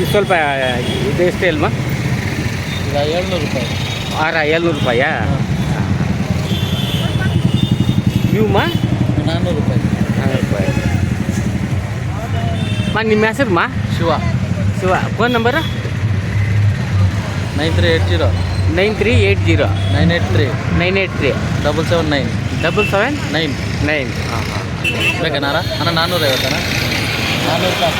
ಇದು ಸ್ವಲ್ಪ ಇದು ಎಷ್ಟು ಅಲ್ಮ? ಈಗ 700 ರೂಪಾಯಿ. ಹಾರ 700 ರೂಪಾಯಾ? ಇವು 400 ರೂಪಾಯಿ. 400 ರೂಪಾಯಿ. ನಿಮ್ಮ ಹೆಸರು ಶಿವ. ಫೋನ್ ನಂಬರು 9380 9380 983 983 779 779 ಹಾಂ ಹಾಂ. ಬೇಕನಾರ ಅಣ್ಣ 450 ಅಣ್ಣ 400 ರೂಪಾಯಿ.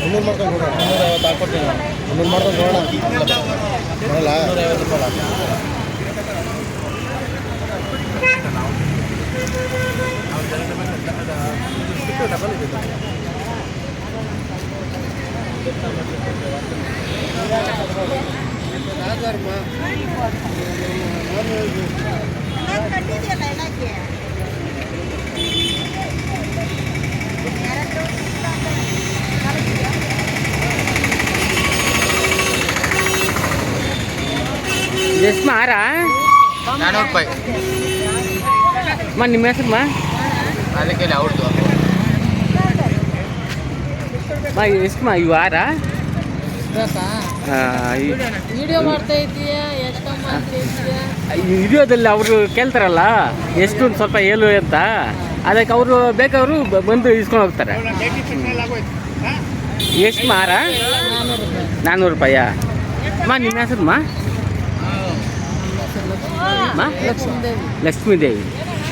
350 ಹಾಕ್ಕೊಡ್ತೀನಿ. 250 ರೂಪಾಯಿ. ಎಷ್ಟು ಹಾರ? 400 ರೂಪಾಯಿ. ನಿಮ್ಮ ಹೆಸರು ಅದಕ್ಕೆ ಅವ್ರದ್ದು ಎಷ್ಟು ಇವು ಹಾರ? ವಿಡಿಯೋ ಮಾಡ್ತಾ ಇದೀಯಾ? ವಿಡಿಯೋದಲ್ಲಿ ಅವರು ಕೇಳ್ತಾರಲ್ಲ ಎಷ್ಟು ಸ್ವಲ್ಪ ಹೇಳು ಅಂತ, ಅದಕ್ಕೆ ಅವರು ಬೇಕಾದ್ರು ಬಂದು ಇಸ್ಕೊಂಡು ಹೋಗ್ತಾರೆ. ಎಷ್ಟು ಹಾರ? 400 ರೂಪಾಯಾ? ನಿಮ್ಮ ಹೆಸರು ಲಕ್ಷ್ಮೀದೇವಿ.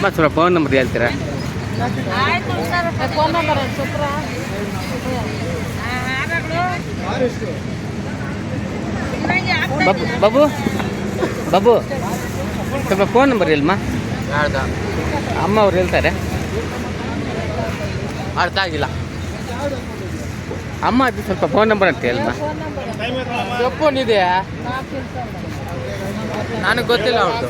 ಸ್ವಲ್ಪ ಫೋನ್ ನಂಬರ್ ಹೇಳ್ತೀರಾ? ಬಾಬು ಸ್ವಲ್ಪ ಫೋನ್ ನಂಬರ್ ಹೇಳಮ್ಮ. ಅಮ್ಮ ಅವ್ರು ಹೇಳ್ತಾರೆ. ಅರ್ಥ ಆಗಿಲ್ಲ. ಅಮ್ಮ ಅದು ಸ್ವಲ್ಪ ಫೋನ್ ನಂಬರ್ ಅಂತ ಹೇಳಮ್ಮ. ಫೋನ್ ಇದೆಯಾ? ನನಗೆ ಗೊತ್ತಿಲ್ಲ ಅವ್ರದ್ದು.